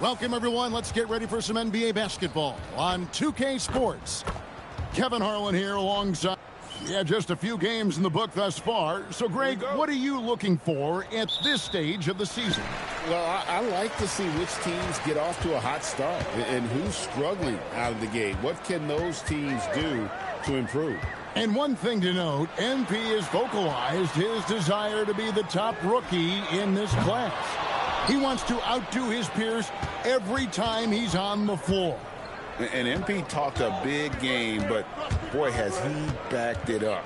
Welcome, everyone. Let's get ready for some NBA basketball on 2K Sports. Kevin Harlan here alongside. Yeah, just a few games in the book thus far. So, Greg, what are you looking for at this stage of the season? Well, I like to see which teams get off to a hot start and who's struggling out of the gate. What can those teams do to improve? And one thing to note, MP has vocalized his desire to be the top rookie in this class. He wants to outdo his peers every time he's on the floor. And MP talked a big game, but, boy, has he backed it up.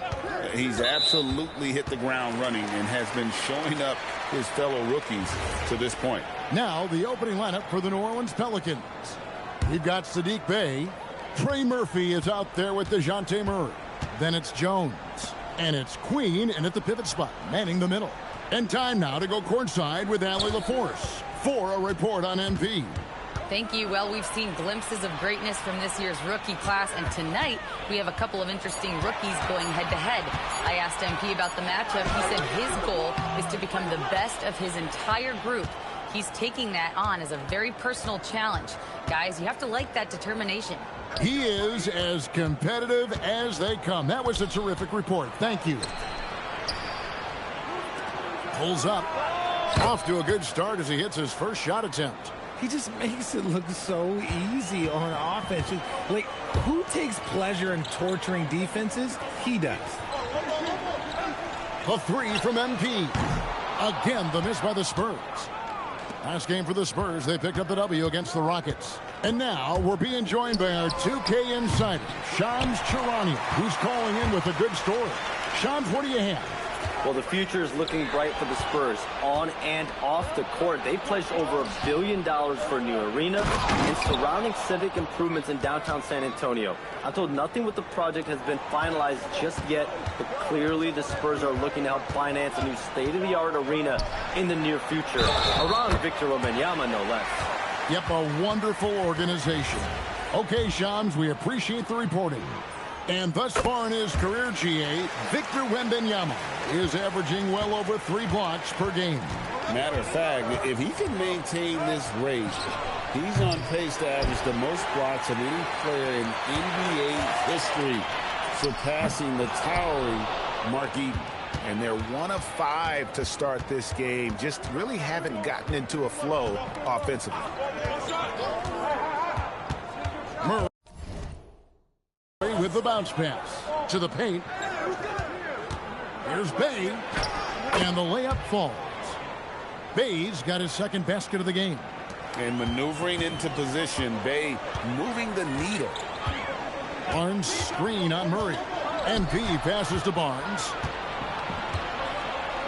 He's absolutely hit the ground running and has been showing up his fellow rookies to this point. Now, the opening lineup for the New Orleans Pelicans. We've got Saddiq Bey. Trey Murphy is out there with DeJounte Murray. Then it's Jones. And it's Queen in at the pivot spot, manning the middle. And time now to go courtside with Allie LaForce for a report on MP. Thank you. Well, we've seen glimpses of greatness from this year's rookie class, and tonight we have a couple of interesting rookies going head-to-head. I asked MP about the matchup. He said his goal is to become the best of his entire group. He's taking that on as a very personal challenge. Guys, you have to like that determination. He is as competitive as they come. That was a terrific report. Thank you. Pulls up. Off to a good start as he hits his first shot attempt. He just makes it look so easy on offense. Like, who takes pleasure in torturing defenses? He does. A three from MP. Again, the miss by the Spurs. Last game for the Spurs, they picked up the W against the Rockets. And now we're being joined by our 2K insider, Shams Charania, who's calling in with a good story. Shams, what do you have? Well, the future is looking bright for the Spurs. On and off the court, they pledged over $1 billion for a new arena and surrounding civic improvements in downtown San Antonio. I'm told nothing with the project has been finalized just yet, but clearly the Spurs are looking to help finance a new state-of-the-art arena in the near future, around Victor Wembanyama, no less. Yep, a wonderful organization. Okay, Shams, we appreciate the reporting. And thus far in his career, GA, Victor Wembanyama is averaging well over 3 blocks per game. Matter of fact, if he can maintain this rate, he's on pace to average the most blocks of any player in NBA history, surpassing the towering Mark Eaton. And they're 1 of 5 to start this game. Just really haven't gotten into a flow offensively. Murray with the bounce pass to the paint. Here's Bey, and the layup falls. Bey's got his second basket of the game. And maneuvering into position, Bey moving the needle. Barnes screen on Murray. MP passes to Barnes.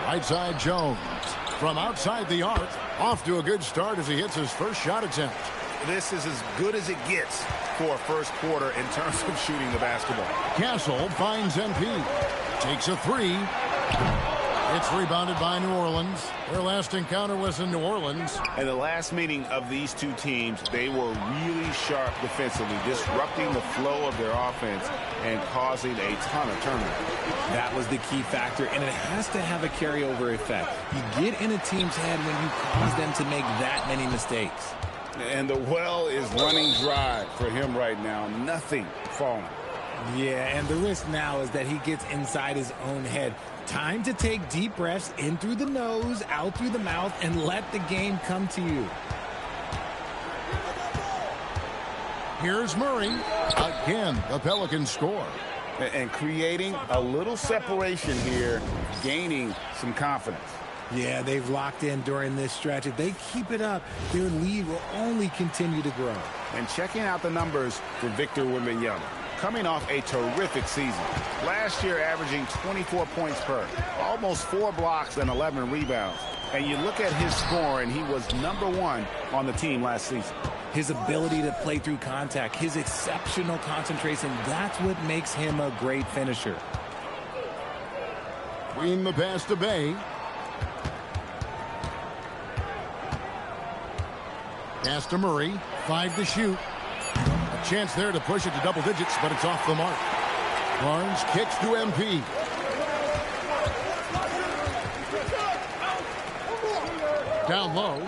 Right side Jones. From outside the arc, off to a good start as he hits his first shot attempt. This is as good as it gets for a first quarter in terms of shooting the basketball. Castle finds MP. Takes a three. It's rebounded by New Orleans. Their last encounter was in New Orleans. And the last meeting of these two teams, they were really sharp defensively, disrupting the flow of their offense and causing a ton of turnovers. That was the key factor, and it has to have a carryover effect. You get in a team's head when you cause them to make that many mistakes. And the well is running dry for him right now. Nothing falling. Yeah, and the risk now is that he gets inside his own head. Time to take deep breaths in through the nose, out through the mouth, and let the game come to you. Here's Murray. Again, the Pelicans score. And creating a little separation here, gaining some confidence. Yeah, they've locked in during this stretch. If they keep it up, their lead will only continue to grow. And checking out the numbers for Victor Wembanyama, coming off a terrific season. Last year averaging 24 points per, almost 4 blocks and 11 rebounds. And you look at his score, and he was #1 on the team last season. His ability to play through contact, his exceptional concentration, that's what makes him a great finisher. Queen the pass to Bey. Pass to Murray. 5 to shoot. A chance there to push it to double digits, but it's off the mark. Barnes kicks to MP. Down low.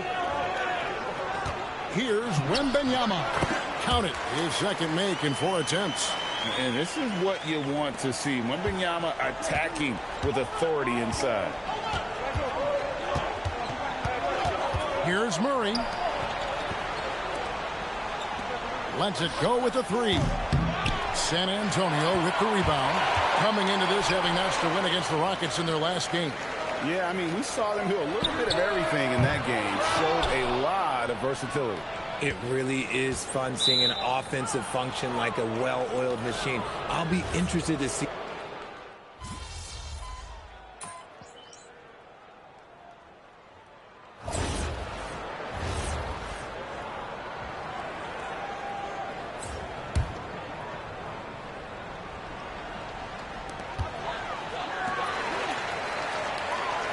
Here's Wembanyama. Count it. His second make in 4 attempts. And this is what you want to see. Wembanyama attacking with authority inside. Here's Murray. Lets it go with the 3. San Antonio with the rebound. Coming into this having matched the win against the Rockets in their last game. Yeah, I mean, we saw them do a little bit of everything in that game. Showed a lot of versatility. It really is fun seeing an offensive function like a well-oiled machine. I'll be interested to see.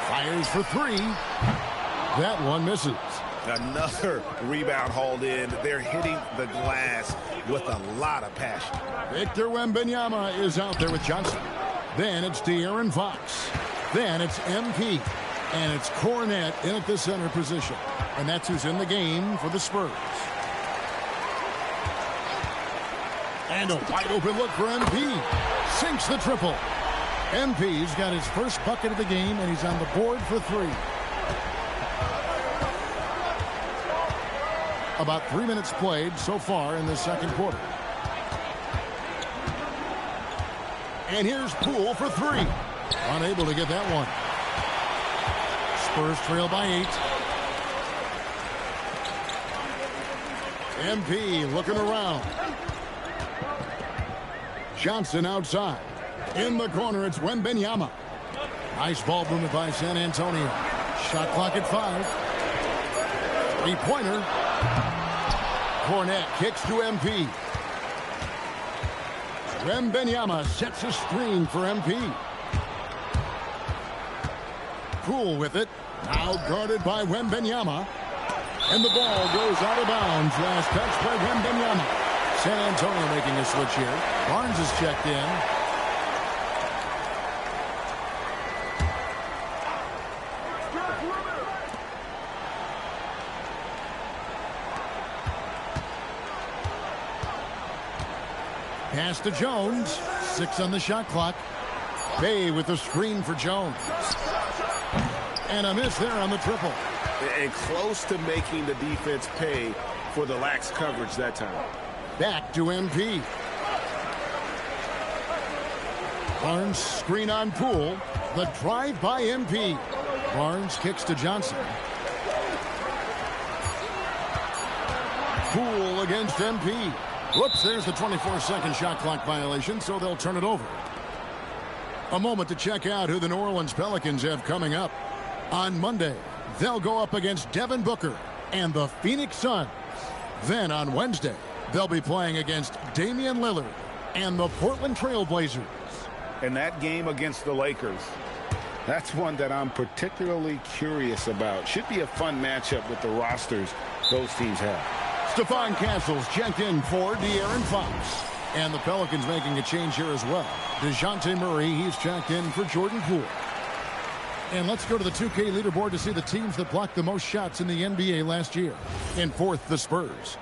Fires for 3. That one misses. Another rebound hauled in. They're hitting the glass with a lot of passion. Victor Wembanyama is out there with Johnson. Then it's De'Aaron Fox. Then it's MP. And it's Cornette in at the center position. And that's who's in the game for the Spurs. And a wide open look for MP. Sinks the triple. MP's got his first bucket of the game, and he's on the board for 3. About 3 minutes played so far in the second quarter. And here's Poole for 3. Unable to get that one. Spurs trail by 8. MP looking around. Johnson outside. In the corner, it's Wembanyama. Nice ball movement by San Antonio. Shot clock at 5. 3-pointer. Cornette kicks to MP. Wembanyama sets a screen for MP. Poole with it. Now guarded by Wembanyama. And the ball goes out of bounds. Last touch by Wembanyama. San Antonio making a switch here. Barnes is checked in. Pass to Jones. 6 on the shot clock. Bay with the screen for Jones. And a miss there on the triple. And close to making the defense pay for the lax coverage that time. Back to MP. Barnes screen on Poole. The drive by MP. Barnes kicks to Johnson. Poole against MP. Whoops, there's the 24-second shot clock violation, so they'll turn it over. A moment to check out who the New Orleans Pelicans have coming up. On Monday, they'll go up against Devin Booker and the Phoenix Suns. Then on Wednesday, they'll be playing against Damian Lillard and the Portland Trail Blazers. And that game against the Lakers, that's one that I'm particularly curious about. Should be a fun matchup with the rosters those teams have. Stephon Castle's checked in for De'Aaron Fox. And the Pelicans making a change here as well. DeJounte Murray, he's checked in for Jordan Poole. And let's go to the 2K leaderboard to see the teams that blocked the most shots in the NBA last year. In 4th, the Spurs.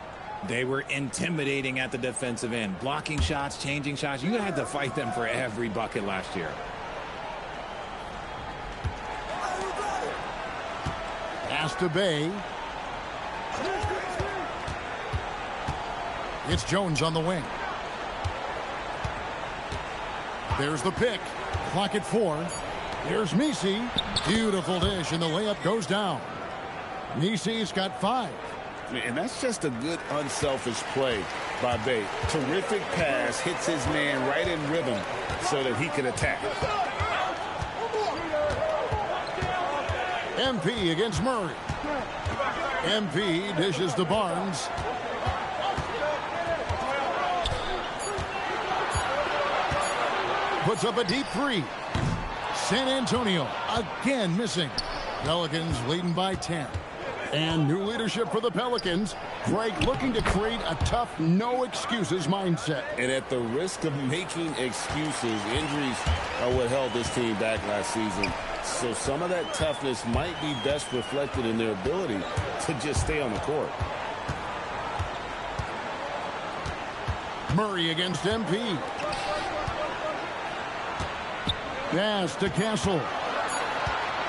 They were intimidating at the defensive end. Blocking shots, changing shots. You had to fight them for every bucket last year. Pass to Bay. It's Jones on the wing. There's the pick. Clock at 4. Here's Messi. Beautiful dish, and the layup goes down. Messi's got 5. And that's just a good unselfish play by Bay. Terrific pass, hits his man right in rhythm so that he can attack. MP against Murray. MP dishes to Barnes. Puts up a deep 3. San Antonio again missing. Pelicans leading by 10. And new leadership for the Pelicans. Greg looking to create a tough, no-excuses mindset. And at the risk of making excuses, injuries are what held this team back last season. So some of that toughness might be best reflected in their ability to just stay on the court. Murray against MP. Pass to Castle.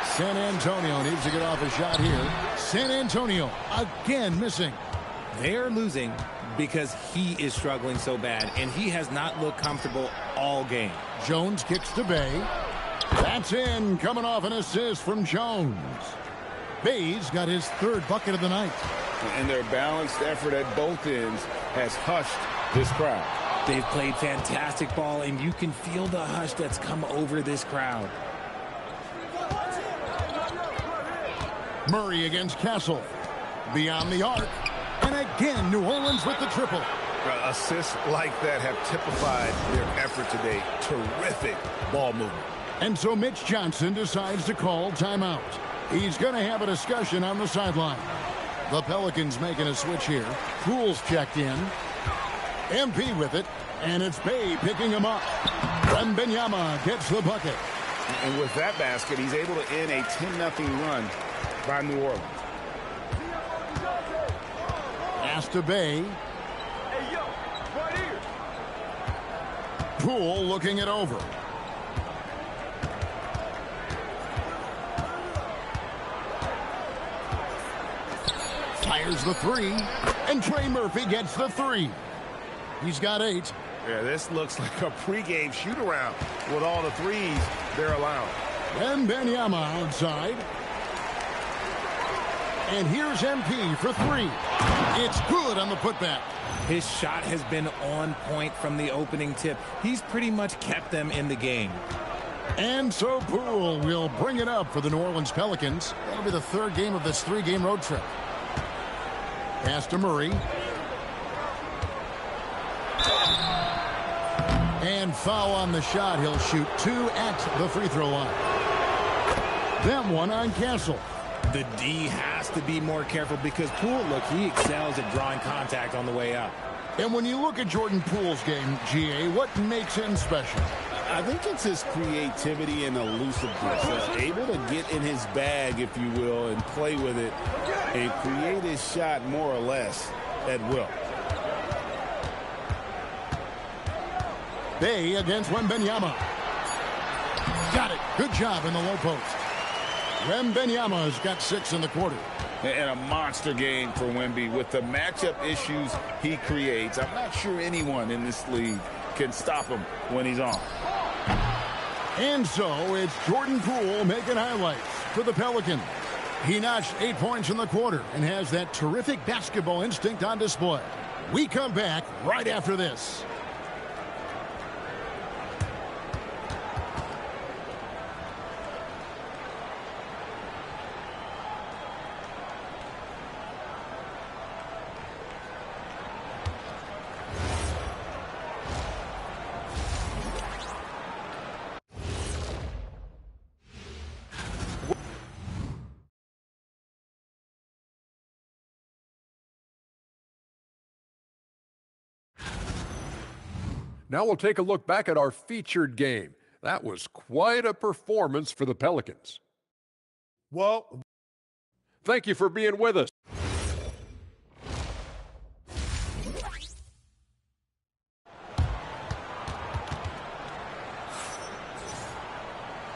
San Antonio needs to get off a shot here. San Antonio again missing. They're losing because he is struggling so bad, and he has not looked comfortable all game. Jones kicks to Bay. That's in, coming off an assist from Jones. Bay's got his third bucket of the night. And their balanced effort at both ends has hushed this crowd. They've played fantastic ball, and you can feel the hush that's come over this crowd. Murray against Castle. Beyond the arc. And again, New Orleans with the triple. Assists like that have typified their effort today. Terrific ball movement. And so Mitch Johnson decides to call timeout. He's going to have a discussion on the sideline. The Pelicans making a switch here. Poole's checked in. MP with it. And it's Bay picking him up. Wembanyama gets the bucket. And with that basket, he's able to end a 10-0 run by New Orleans. Pass to Bay. Hey, yo, right here. Poole looking it over. Fires the three. And Trey Murphy gets the three. He's got 8. Yeah, this looks like a pregame shoot-around with all the threes they're allowing. Wembanyama outside. And here's MP for 3. It's good on the putback. His shot has been on point from the opening tip. He's pretty much kept them in the game. And so Poole will bring it up for the New Orleans Pelicans. That'll be the third game of this 3-game road trip. Pass to Murray. And foul on the shot. He'll shoot 2 at the free throw line. That one on Castle. The D has to be more careful because Poole, look, he excels at drawing contact on the way up. And when you look at Jordan Poole's game, GA, what makes him special? I think it's his creativity and elusiveness. Able to get in his bag, if you will, and play with it and create his shot more or less at will. Bay against Wembanyama. Got it. Good job in the low post. Wembanyama's got 6 in the quarter. And a monster game for Wemby with the matchup issues he creates. I'm not sure anyone in this league can stop him when he's on. And so it's Jordan Poole making highlights for the Pelicans. He notched 8 points in the quarter and has that terrific basketball instinct on display. We come back right after this. Now we'll take a look back at our featured game. That was quite a performance for the Pelicans. Well, thank you for being with us.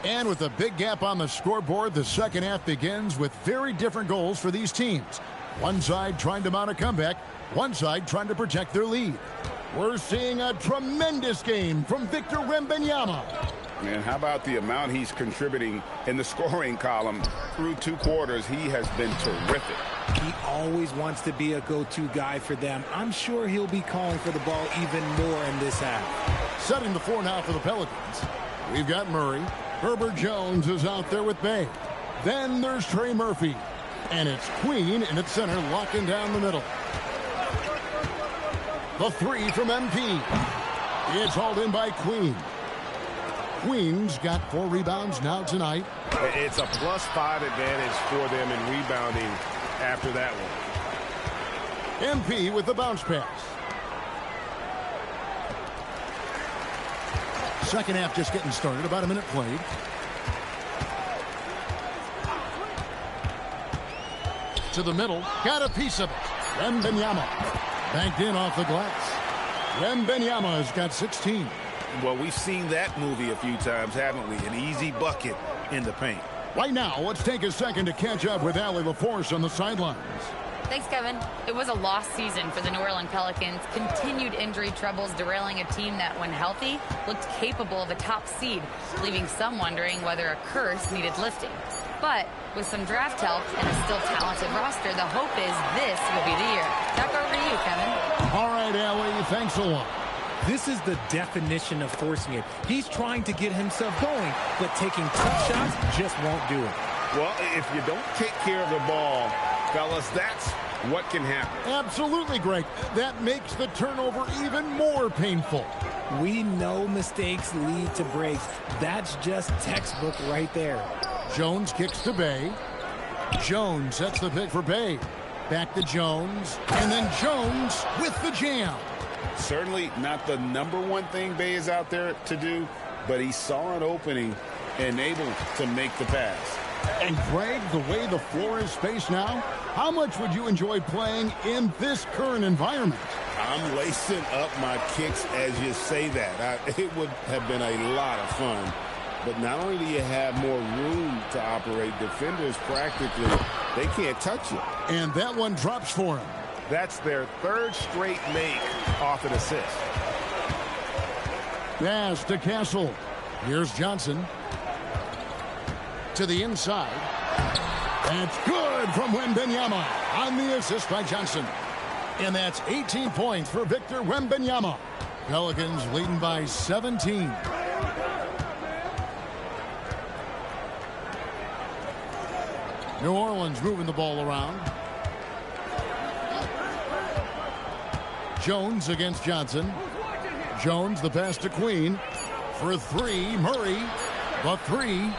And with a big gap on the scoreboard, the second half begins with very different goals for these teams. One side trying to mount a comeback, one side trying to protect their lead. We're seeing a tremendous game from Victor Wembanyama. And how about the amount he's contributing in the scoring column through 2 quarters? He has been terrific. He always wants to be a go-to guy for them. I'm sure he'll be calling for the ball even more in this half. Setting the floor now for the Pelicans. We've got Murray. Herbert Jones is out there with Bay. Then there's Trey Murphy. And it's Queen in its center, locking down the middle. The 3 from MP. It's hauled in by Queen. Queen's got 4 rebounds now tonight. it's a +5 advantage for them in rebounding after that one. MP with the bounce pass. Second half just getting started. About a minute played. To the middle. Got a piece of it. Wembanyama. Banked in off the glass. Wembanyama has got 16. Well, we've seen that movie a few times, haven't we? An easy bucket in the paint. Right now, let's take a second to catch up with Allie LaForce on the sidelines. Thanks, Kevin. It was a lost season for the New Orleans Pelicans. Continued injury troubles derailing a team that, when healthy, looked capable of a top seed, leaving some wondering whether a curse needed lifting. But with some draft help and a still talented roster, the hope is this will be the year. Back over to you, Kevin. All right, Allie, thanks a lot. This is the definition of forcing it. He's trying to get himself going, but taking tough shots just won't do it. Well, if you don't take care of the ball, fellas, that's what can happen. Absolutely, Greg. That makes the turnover even more painful. We know mistakes lead to breaks. That's just textbook right there. Jones kicks to Bay. Jones sets the pick for Bay. Back to Jones. And then Jones with the jam. Certainly not the #1 thing Bay is out there to do, but he saw an opening and able to make the pass. And Greg, the way the floor is spaced now, how much would you enjoy playing in this current environment? I'm lacing up my kicks as you say that. It would have been a lot of fun. But not only do you have more room to operate, defenders practically, they can't touch you. And that one drops for him. That's their third straight make off an assist. Pass to Castle. Here's Johnson. To the inside. That's good from Wembanyama on the assist by Johnson. And that's 18 points for Victor Wembanyama. Pelicans leading by 17. New Orleans moving the ball around. Jones against Johnson. Jones the pass to Queen. For three, Murray. The three.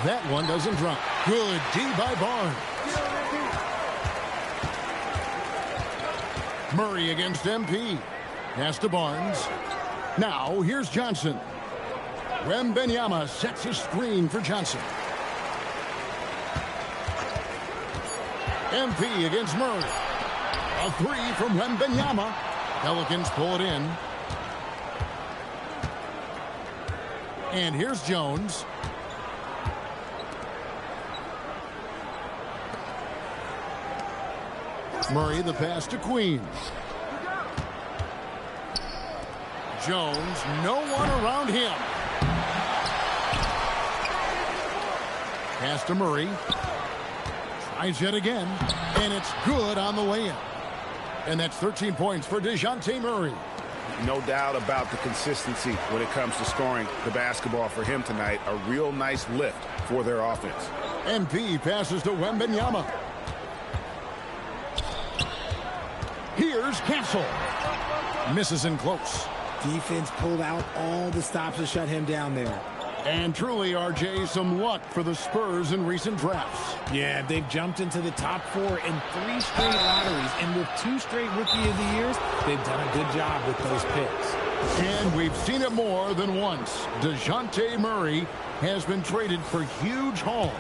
That one doesn't drop. Good D by Barnes. Murray against MP. Pass to Barnes. Now here's Johnson. Wembanyama sets a screen for Johnson. MP against Murray. A three from Wembanyama. Pelicans pull it in. And here's Jones. Murray the pass to Queen. Jones, no one around him. Pass to Murray. Tries yet again, and it's good on the way in. And that's 13 points for DeJounte Murray. No doubt about the consistency when it comes to scoring the basketball for him tonight. A real nice lift for their offense. MP passes to Wembanyama. Here's Castle. Misses in close. Defense pulled out all the stops to shut him down there. And truly, RJ, some luck for the Spurs in recent drafts. Yeah, they've jumped into the top 4 in 3 straight lotteries. And with 2 straight Rookie of the Years, they've done a good job with those picks. And we've seen it more than once. DeJounte Murray has been traded for huge hauls.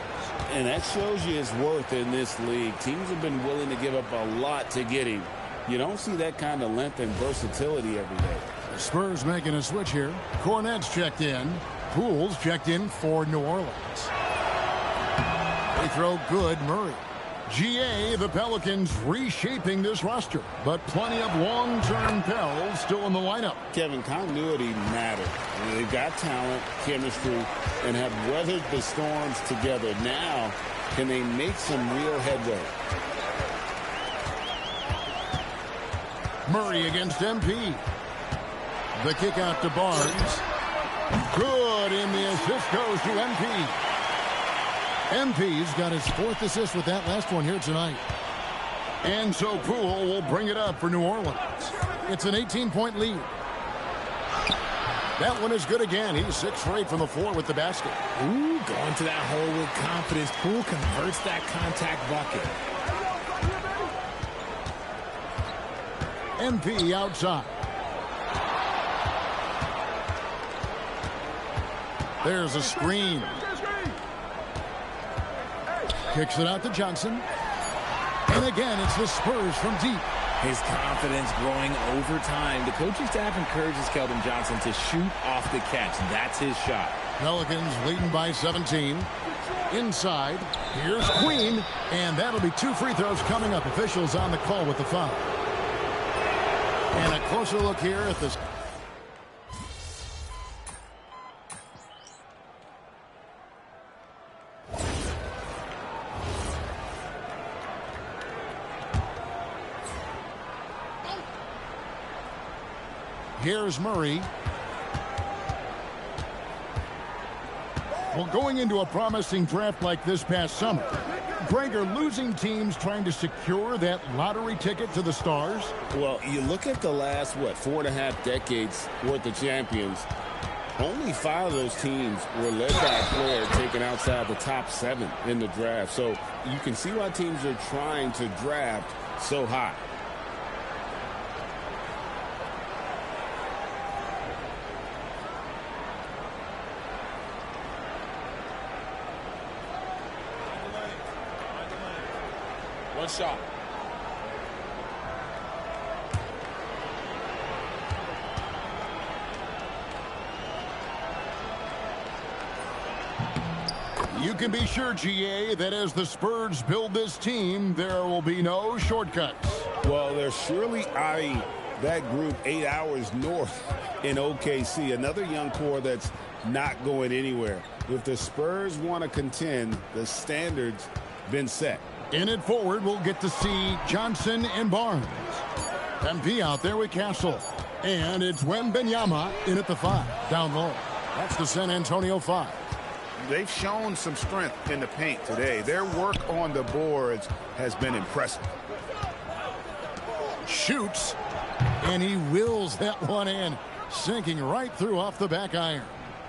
And that shows you his worth in this league. Teams have been willing to give up a lot to get him. You don't see that kind of length and versatility every day. The Spurs making a switch here. Cornette's checked in. Poole's checked in for New Orleans. They throw good Murray. GA, the Pelicans reshaping this roster, but plenty of long-term Pels still in the lineup. Kevin, continuity matters. They've got talent, chemistry, and have weathered the storms together. Now, can they make some real headway? Murray against MP. The kick out to Barnes. Good, and the assist goes to MP. MP's got his 4th assist with that last one here tonight. And so Poole will bring it up for New Orleans. It's an 18-point lead. That one is good again. He's 6 for 8 from the floor with the basket. Ooh, going to that hole with confidence. Poole converts that contact bucket. MP outside. There's a screen. Kicks it out to Johnson. And again, it's the Spurs from deep. His confidence growing over time. The coaching staff encourages Keldon Johnson to shoot off the catch. That's his shot. Pelicans leading by 17. Inside, here's Queen, and that'll be 2 free throws coming up. Officials on the call with the foul. And a closer look here at this. Here's Murray. Well, going into a promising draft like this past summer, Greg, are losing teams trying to secure that lottery ticket to the stars? Well, you look at the last, 4.5 decades worth of champions. Only 5 of those teams were led by a player taken outside the top 7 in the draft. So you can see why teams are trying to draft so high. One shot. You can be sure, GA, that as the Spurs build this team, there will be no shortcuts. Well, they're surely eyeing that group 8 hours north in OKC. Another young core that's not going anywhere. If the Spurs want to contend, the standard's been set. In it forward, we'll get to see Johnson and Barnes. MP out there with Castle. And it's Wembanyama in at the 5, down low. That's the San Antonio 5. They've shown some strength in the paint today. Their work on the boards has been impressive. Shoots, and he wills that one in, sinking right through off the back iron.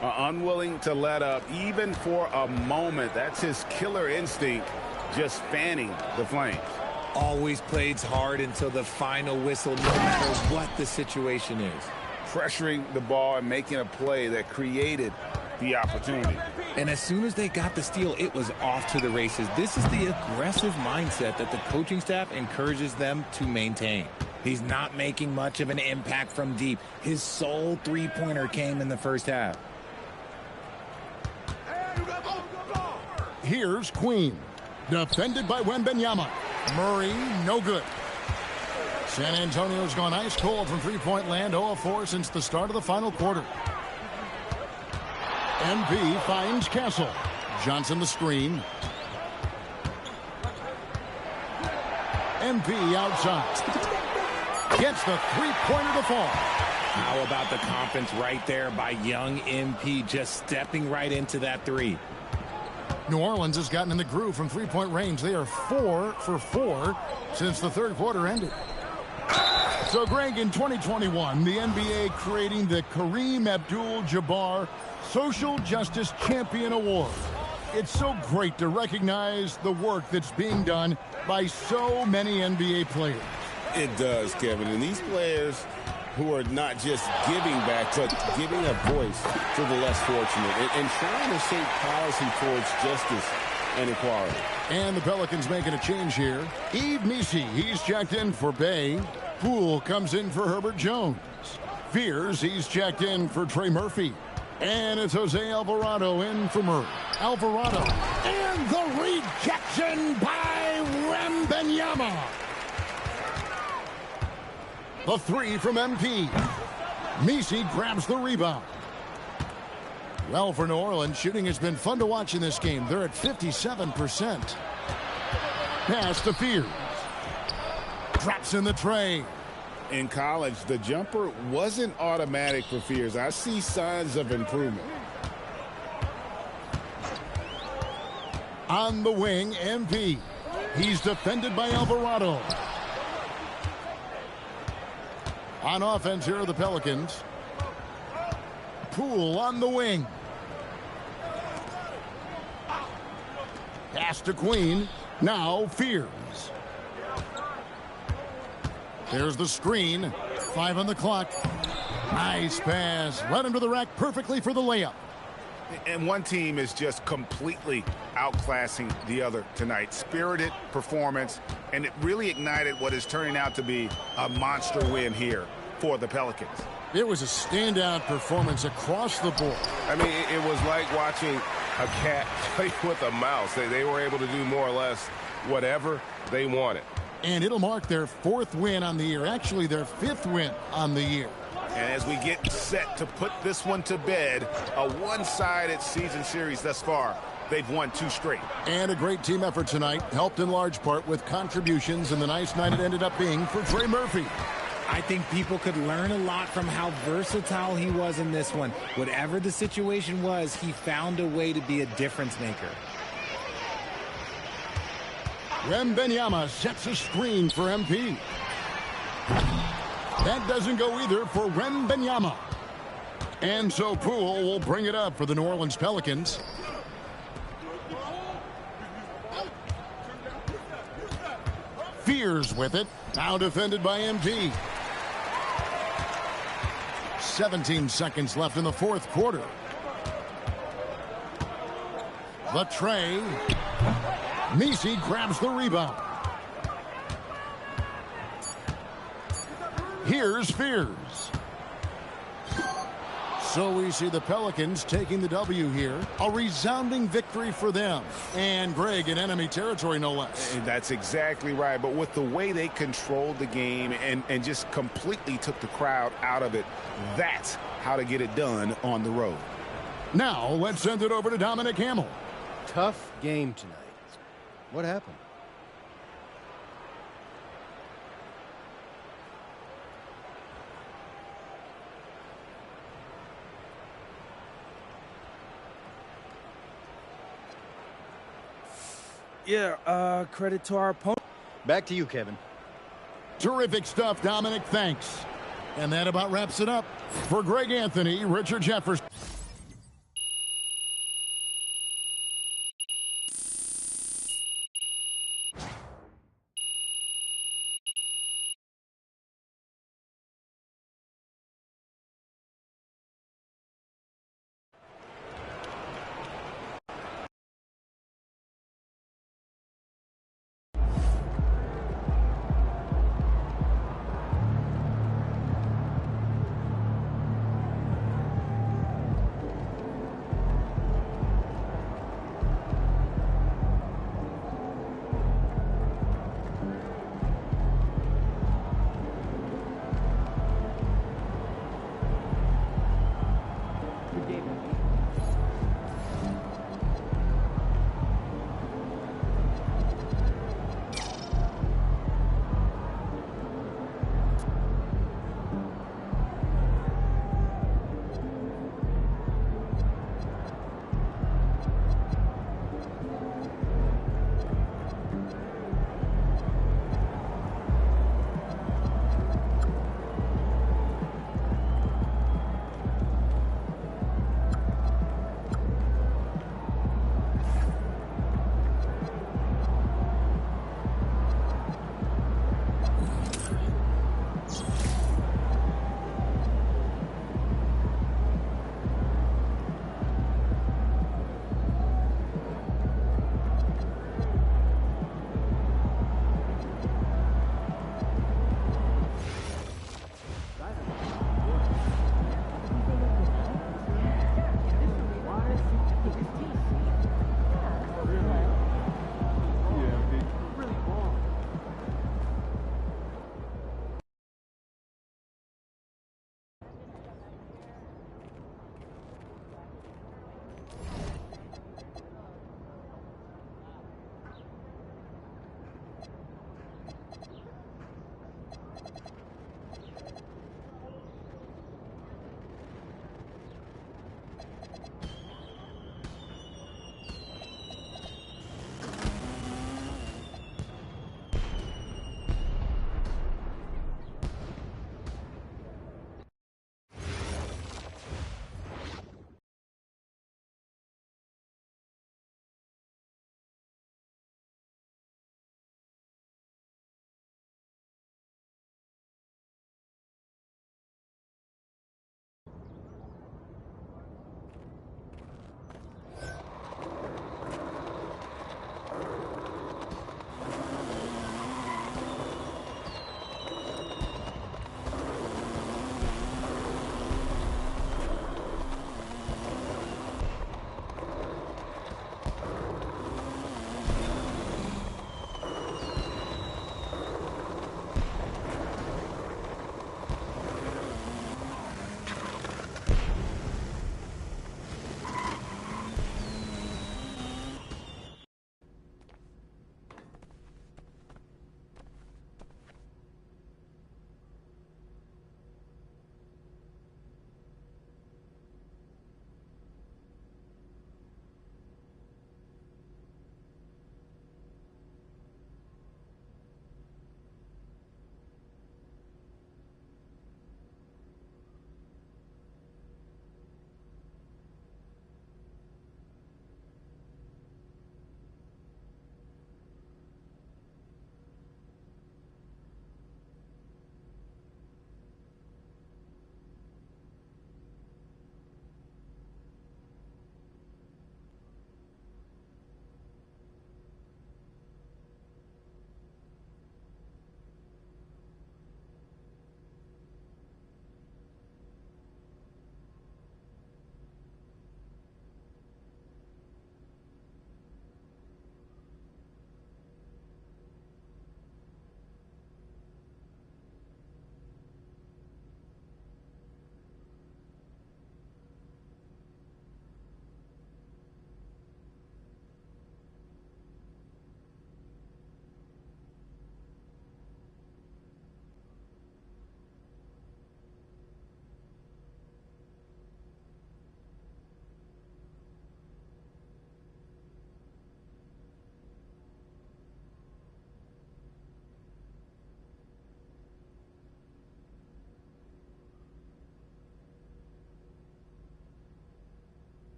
Unwilling to let up, even for a moment. That's his killer instinct, just fanning the flames. Always plays hard until the final whistle, no matter what the situation is. Pressuring the ball and making a play that created the opportunity. And as soon as they got the steal, it was off to the races. This is the aggressive mindset that the coaching staff encourages them to maintain. He's not making much of an impact from deep. His sole three-pointer came in the first half. Here's Queen. Defended by Wembanyama. Murray, no good. San Antonio's gone ice cold from three-point land, 0 of 4 since the start of the final quarter. MP finds Castle. Johnson the screen. MP outside. Gets the three-pointer to fall. How about the confidence right there by young MP, just stepping right into that three. New Orleans has gotten in the groove from three-point range. They are 4 for 4 since the third quarter ended. So, Greg, in 2021, the NBA creating the Kareem Abdul-Jabbar Social Justice Champion Award. It's so great to recognize the work that's being done by so many NBA players. It does, Kevin. And these players who are not just giving back, but giving a voice to the less fortunate and trying to shape policy towards justice and equality. And the Pelicans making a change here. Yves Missi, he's checked in for Bay. Poole comes in for Herbert Jones. Fears, he's checked in for Trey Murphy. And it's Jose Alvarado in for Murray. Alvarado. And the rejection by Wembanyama. The three from MP. Missi grabs the rebound. Well, for New Orleans, shooting has been fun to watch in this game. They're at 57%. Pass to Fears. Drops in the tray. In college, the jumper wasn't automatic for Fears. I see signs of improvement. On the wing, MP. He's defended by Alvarado. On offense, here are the Pelicans. Poole on the wing. Pass to Queen. Now Fears. There's the screen. 5 on the clock. Nice pass. Right under the rack perfectly for the layup. And one team is just completely outclassing the other tonight. Spirited performance, and it really ignited what is turning out to be a monster win here for the Pelicans. It was a standout performance across the board. I mean, it was like watching a cat play with a mouse. They were able to do more or less whatever they wanted. And it'll mark their 4th win on the year. Actually, their 5th win on the year. And as we get set to put this one to bed, a one-sided season series thus far. They've won 2 straight. And a great team effort tonight, helped in large part with contributions, and the nice night it ended up being for Trey Murphy. I think people could learn a lot from how versatile he was in this one. Whatever the situation was, he found a way to be a difference maker. Wembanyama sets a screen for MP. That doesn't go either for Wembanyama. And so Poole will bring it up for the New Orleans Pelicans. Fears with it. Now defended by MP. 17 seconds left in the 4th quarter. The tray. Messi grabs the rebound. Here's Fears. So we see the Pelicans taking the W here. A resounding victory for them. And Greg in enemy territory, no less. And that's exactly right. But with the way they controlled the game and just completely took the crowd out of it, that's how to get it done on the road. Now let's send it over to Dominic Hamill. Tough game tonight. What happened? Yeah, credit to our opponent. Back to you, Kevin. Terrific stuff, Dominic. Thanks. And that about wraps it up. For Greg Anthony, Richard Jefferson.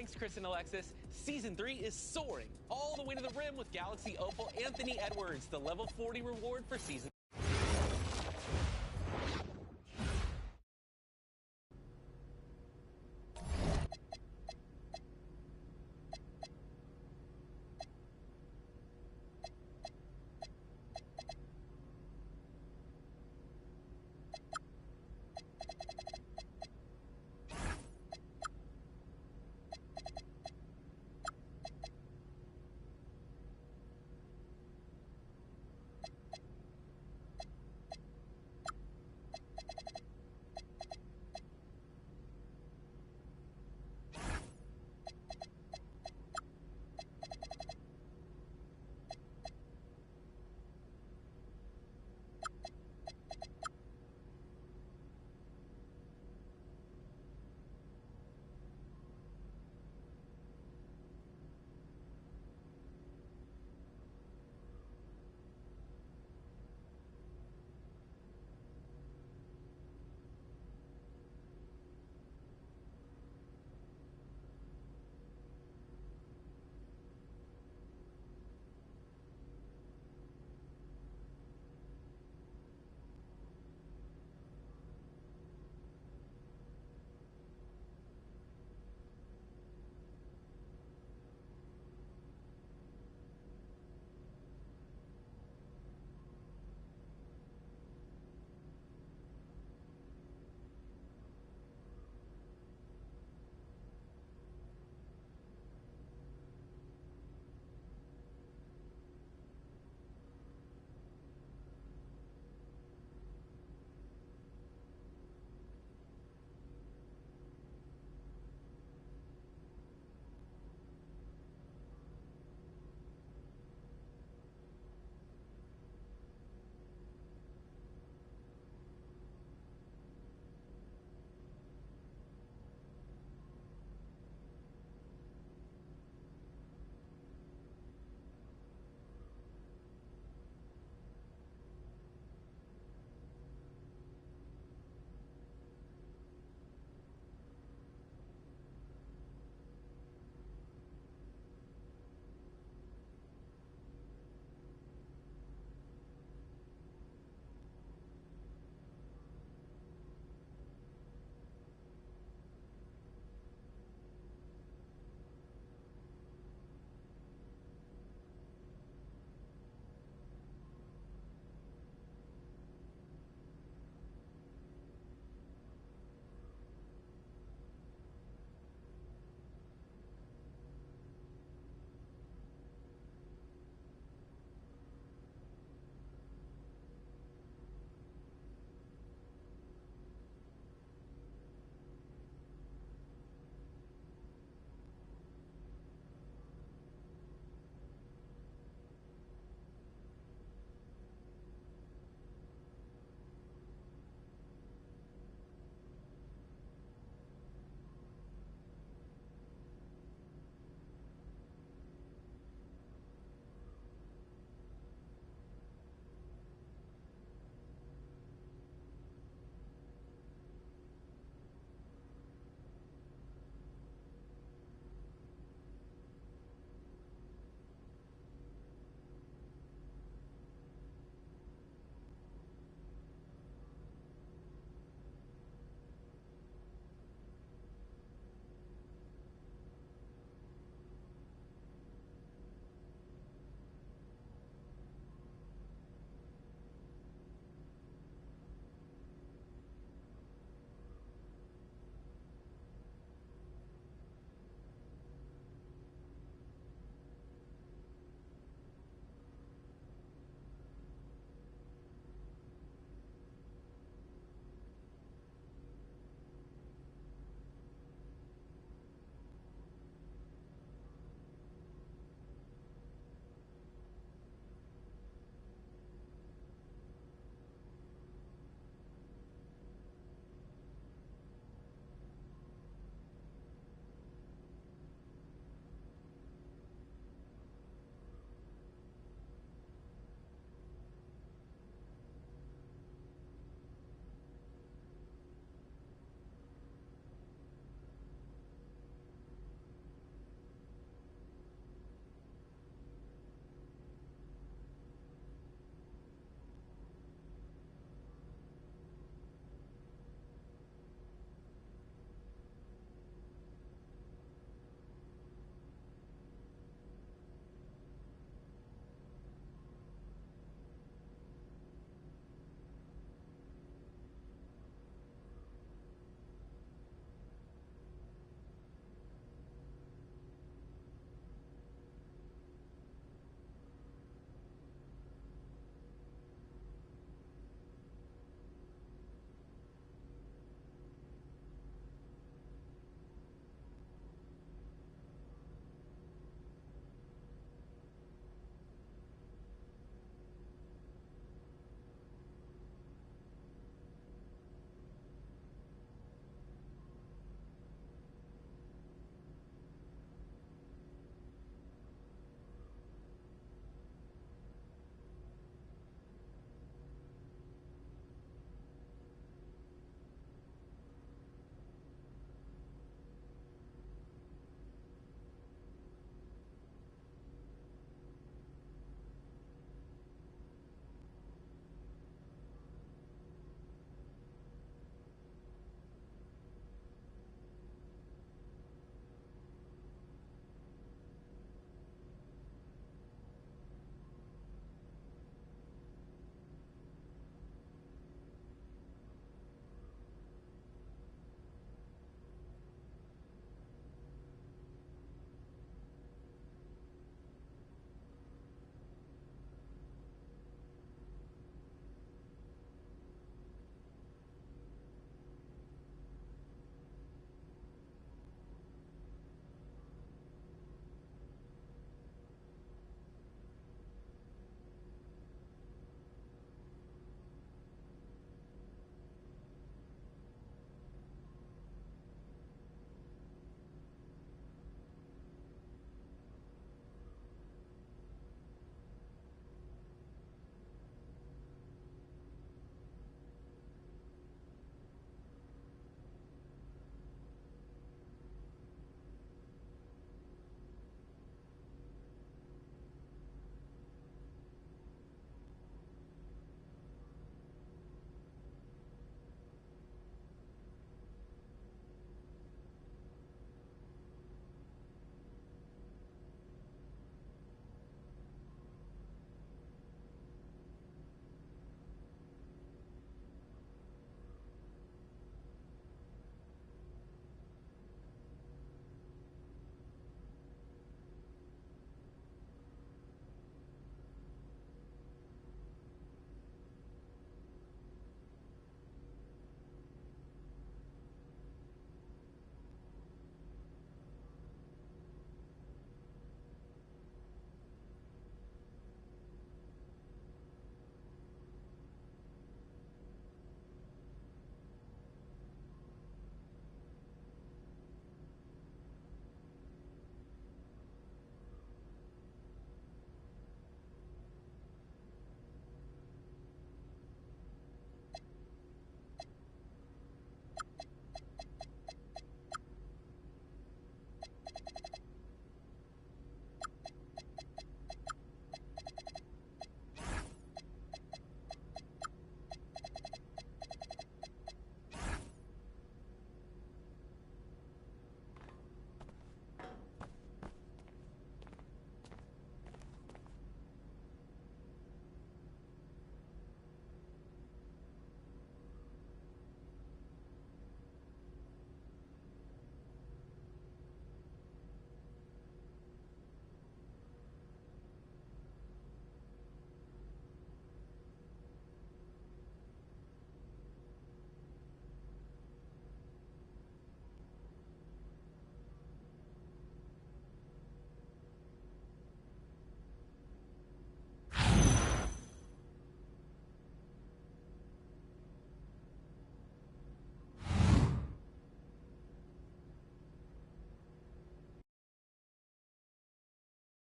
Thanks, Chris and Alexis. Season 3 is soaring all the way to the rim with Galaxy Opal Anthony Edwards, the level 40 reward for season